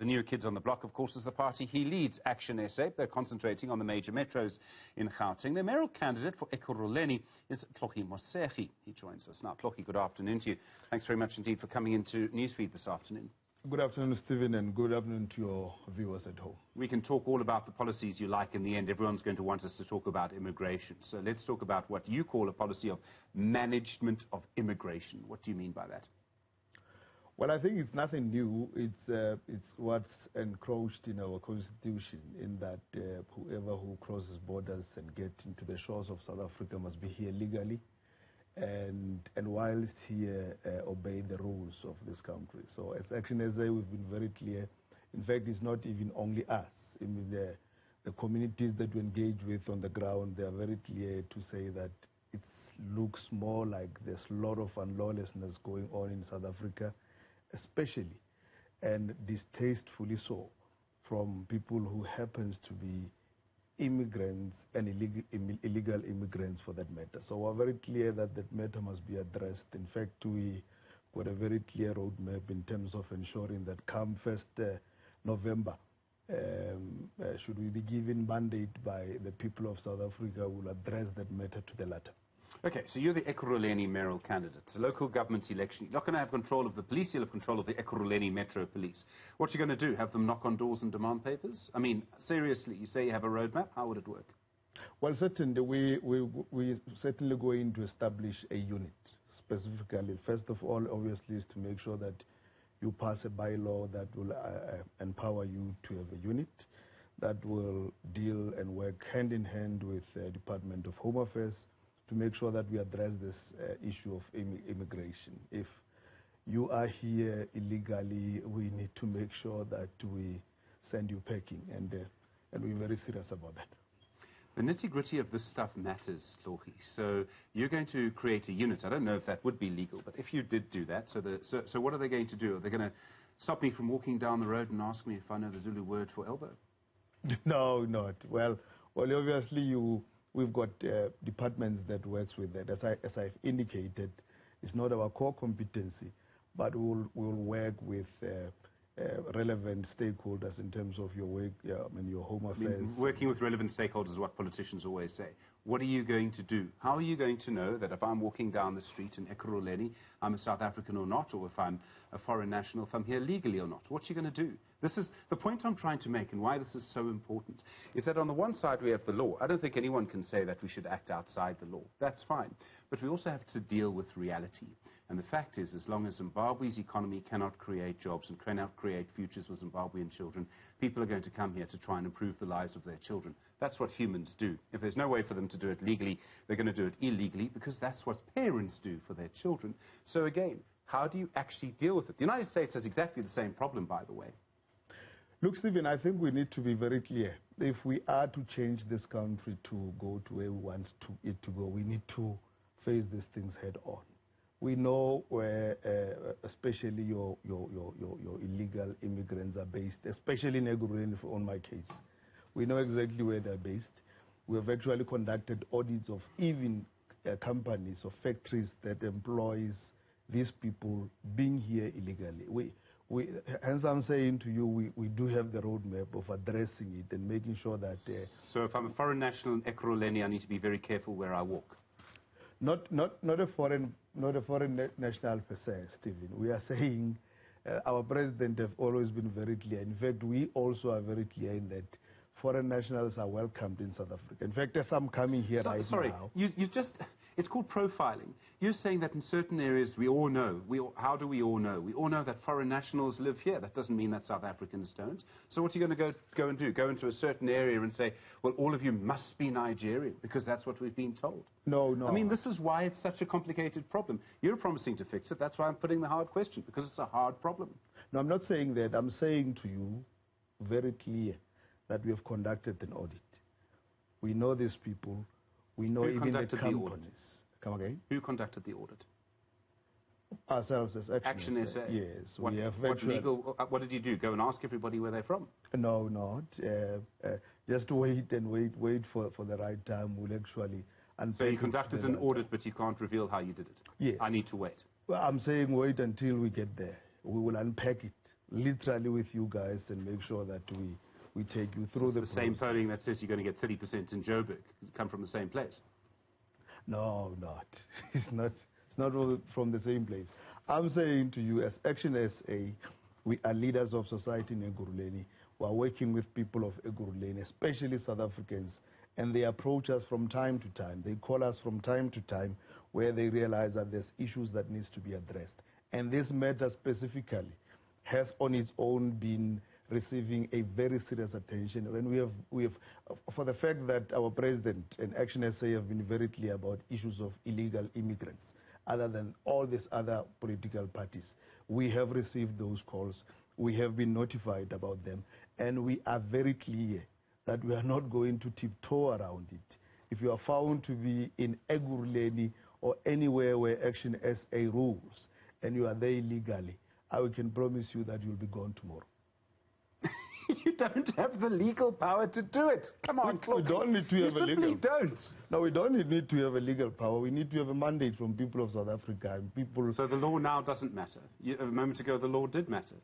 The New Kids on the Block, of course, is the party he leads, Action SA. They're concentrating on the major metros in Gauteng. Their mayoral candidate for Ekurhuleni is Tlhogi Moseki. He joins us now. Tlhogi, good afternoon to you. Thanks very much indeed for coming into Newsfeed this afternoon. Good afternoon, Stephen, and good afternoon to your viewers at home. We can talk all about the policies you like in the end. Everyone's going to want us to talk about immigration. So let's talk about what you call a policy of management of immigration. What do you mean by that? Well, I think it's nothing new. It's what's encroached in our constitution, in that whoever who crosses borders and gets into the shores of South Africa must be here legally, and whilst here obey the rules of this country. So as Action SA, we've been very clear. In fact, it's not even only us. I mean, the communities that we engage with on the ground, they are very clear to say that it looks more like there's a lot of unlawlessness going on in South Africa, especially and distastefully so from people who happens to be immigrants and illegal immigrants for that matter. So we're very clear that that matter must be addressed. In fact, we got a very clear roadmap in terms of ensuring that come 1st November, should we be given mandate by the people of South Africa, we'll address that matter to the latter. Okay, so you're the Ekurhuleni mayoral candidate. It's a local government election. You're not going to have control of the police, you'll have control of the Ekurhuleni Metro Police. What are you going to do? Have them knock on doors and demand papers? I mean, seriously, you say you have a roadmap. How would it work? Well, certainly, we certainly going to establish a unit, specifically. First of all, obviously, is to make sure that you pass a bylaw that will empower you to have a unit that will deal and work hand in hand with the Department of Home Affairs, to make sure that we address this issue of immigration. If you are here illegally, we need to make sure that we send you packing, and we're very serious about that. The nitty-gritty of this stuff matters, Tlhogi. So you're going to create a unit. I don't know if that would be legal, but if you did do that, so what are they going to do? Are they going to stop me from walking down the road and ask me if I know the Zulu word for elbow? No, not. Well, obviously we've got departments that works with that. As I've indicated, it's not our core competency, but we'll work with relevant stakeholders in terms of your work, your home affairs. I mean, working with relevant stakeholders is what politicians always say. What are you going to do? How are you going to know that if I'm walking down the street in Ekurhuleni, I'm a South African or not, or if I'm a foreign national, if I'm here legally or not? What are you going to do? This is the point I'm trying to make, and why this is so important, is that on the one side we have the law. I don't think anyone can say that we should act outside the law. That's fine. But we also have to deal with reality. And the fact is, as long as Zimbabwe's economy cannot create jobs and cannot create futures for Zimbabwean children, people are going to come here to try and improve the lives of their children. That's what humans do. If there's no way for them to do it legally, they're going to do it illegally, because that's what parents do for their children. So again, how do you actually deal with it? The United States has exactly the same problem, by the way. Look, Stephen, I think we need to be very clear. If we are to change this country to go to where we want it to go, we need to face these things head on. We know where, especially your illegal immigrants are based, especially in Ekurhuleni, on my case. We know exactly where they're based. We have actually conducted audits of even companies or factories that employs these people being here illegally. Hence I'm saying to you, we do have the roadmap of addressing it and making sure that... So if I'm a foreign national in Ekurhuleni, I need to be very careful where I walk? Not a foreign national per se, Stephen. We are saying our president have always been very clear. In fact, we also are very clear in that foreign nationals are welcomed in South Africa. In fact, there's some coming here now. Sorry, it's called profiling. You're saying that in certain areas we all know. How do we all know? We all know that foreign nationals live here. That doesn't mean that South Africans don't. So what are you going to go and do? Go into a certain area and say, well, all of you must be Nigerian, because that's what we've been told. No. I mean, this is why it's such a complicated problem. You're promising to fix it. That's why I'm putting the hard question, because it's a hard problem. No, I'm not saying that. I'm saying to you very clear that we have conducted an audit. We know these people. We know even the companies. Come again? Who conducted the audit? Ourselves as Action SA. Yes. What did you do? Go and ask everybody where they're from? No, not. Just wait for the right time. We'll actually... So you conducted an audit, but you can't reveal how you did it? Yes. I need to wait. Well, I'm saying wait until we get there. We will unpack it. literally with you guys and make sure that we take you through the same polling that says you're going to get 30% in Joburg come from the same place. No, not. It's not all from the same place. I'm saying to you, as Action SA, we are leaders of society in Ekurhuleni. We are working with people of Ekurhuleni, especially South Africans, and they approach us from time to time. They call us from time to time where they realize that there's issues that needs to be addressed. And this matter specifically has on its own been receiving a very serious attention. And we have, for the fact that our president and Action SA have been very clear about issues of illegal immigrants, other than all these other political parties. We have received those calls. We have been notified about them. And we are very clear that we are not going to tiptoe around it. If you are found to be in Ekurhuleni or anywhere where Action SA rules, and you are there illegally, I can promise you that you'll be gone tomorrow. You don't have the legal power to do it. Come on, we don't need to have a legal. You simply don't. No, we don't need to have a legal power. We need to have a mandate from people of South Africa and people. So the law now doesn't matter. A moment ago, the law did matter.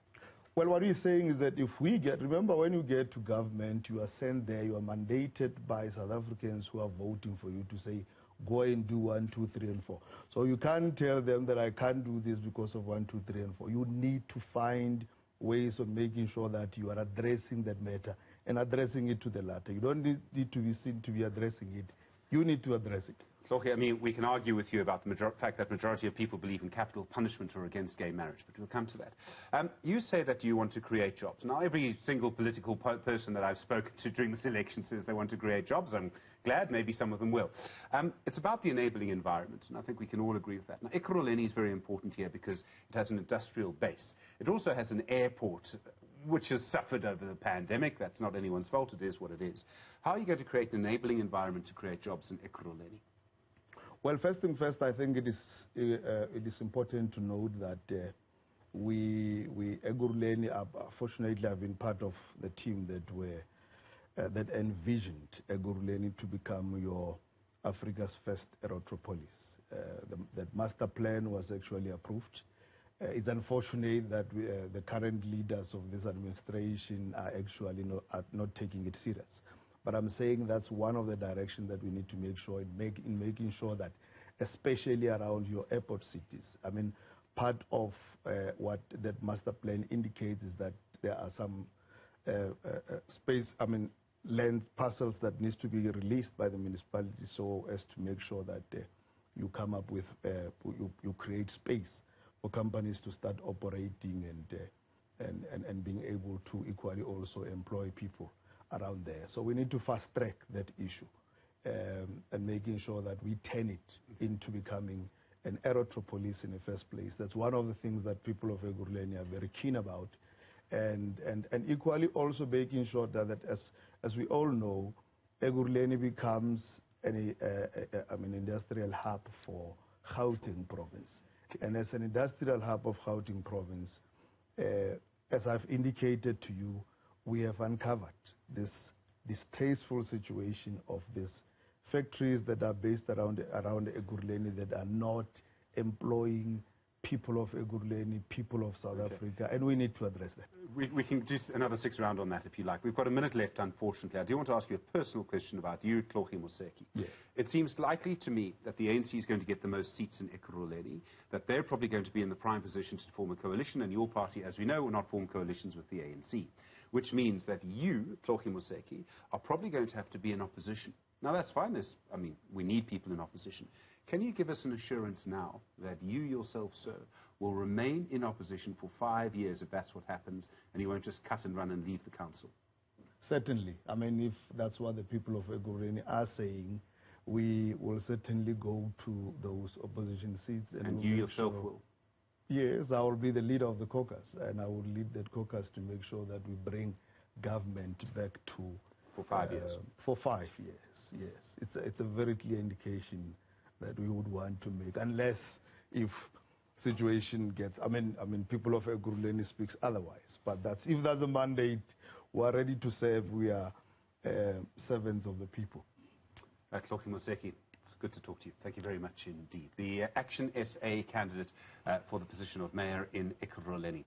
Well, what we're saying is that if we get, remember when you get to government, you are sent there, you are mandated by South Africans who are voting for you to say, go and do 1, 2, 3, and 4. So you can't tell them that I can't do this because of 1, 2, 3, and 4. You need to find ways of making sure that you are addressing that matter and addressing it to the latter. You don't need to be seen to be addressing it. You need to address it. Tlhogi, I mean, we can argue with you about the fact that majority of people believe in capital punishment or against gay marriage, but we'll come to that. You say that you want to create jobs. Now, every single political person that I've spoken to during this election says they want to create jobs. I'm glad maybe some of them will. It's about the enabling environment, and I think we can all agree with that. Now, Ekurhuleni is very important here because it has an industrial base. It also has an airport, which has suffered over the pandemic. That's not anyone's fault. It is what it is. How are you going to create an enabling environment to create jobs in Ekurhuleni? Well, first thing first, I think it is important to note that Ekurhuleni, fortunately, have been part of the team that envisioned Ekurhuleni to become your Africa's first aerotropolis. That master plan was actually approved. It's unfortunate that the current leaders of this administration are actually not taking it serious. But I'm saying that's one of the directions that we need to make sure in making sure that, especially around your airport cities, I mean, part of what that master plan indicates is that there are some land parcels that needs to be released by the municipality so as to make sure that you come up with, you create space for companies to start operating and being able to equally also employ people around there. So we need to fast track that issue and making sure that we turn it into becoming an aerotropolis in the first place. That's one of the things that people of Ekurhuleni are very keen about. And equally also making sure that as we all know, Ekurhuleni becomes an industrial hub for Gauteng province. And as an industrial hub of Gauteng province, as I've indicated to you, we have uncovered this distasteful situation of these factories that are based around Ekurhuleni that are not employing people of Ekurhuleni, people of South Africa, and we need to address that. We can do another 6 rounds on that if you like. We've got a minute left, unfortunately. I do want to ask you a personal question about you, Tlhogi Moseki. Yes. It seems likely to me that the ANC is going to get the most seats in Ekurhuleni, that they're probably going to be in the prime position to form a coalition, and your party, as we know, will not form coalitions with the ANC, which means that you, Tlhogi Moseki, are probably going to have to be in opposition. Now, that's fine. We need people in opposition. Can you give us an assurance now that you yourself, sir, will remain in opposition for 5 years if that's what happens, and you won't just cut and run and leave the council? Certainly. I mean, if that's what the people of Ekurhuleni are saying, we will certainly go to those opposition seats. And you yourself will? Yes, I will be the leader of the caucus, and I will lead that caucus to make sure that we bring government back to... For 5 years? For 5 years, yes. It's a very clear indication that we would want to make, unless if situation gets, I mean, people of Ekurhuleni speaks otherwise, but if that's a mandate, we are ready to serve. We are servants of the people. Tlhogi Moseki, it's good to talk to you. Thank you very much indeed. The Action SA candidate for the position of mayor in Ekurhuleni.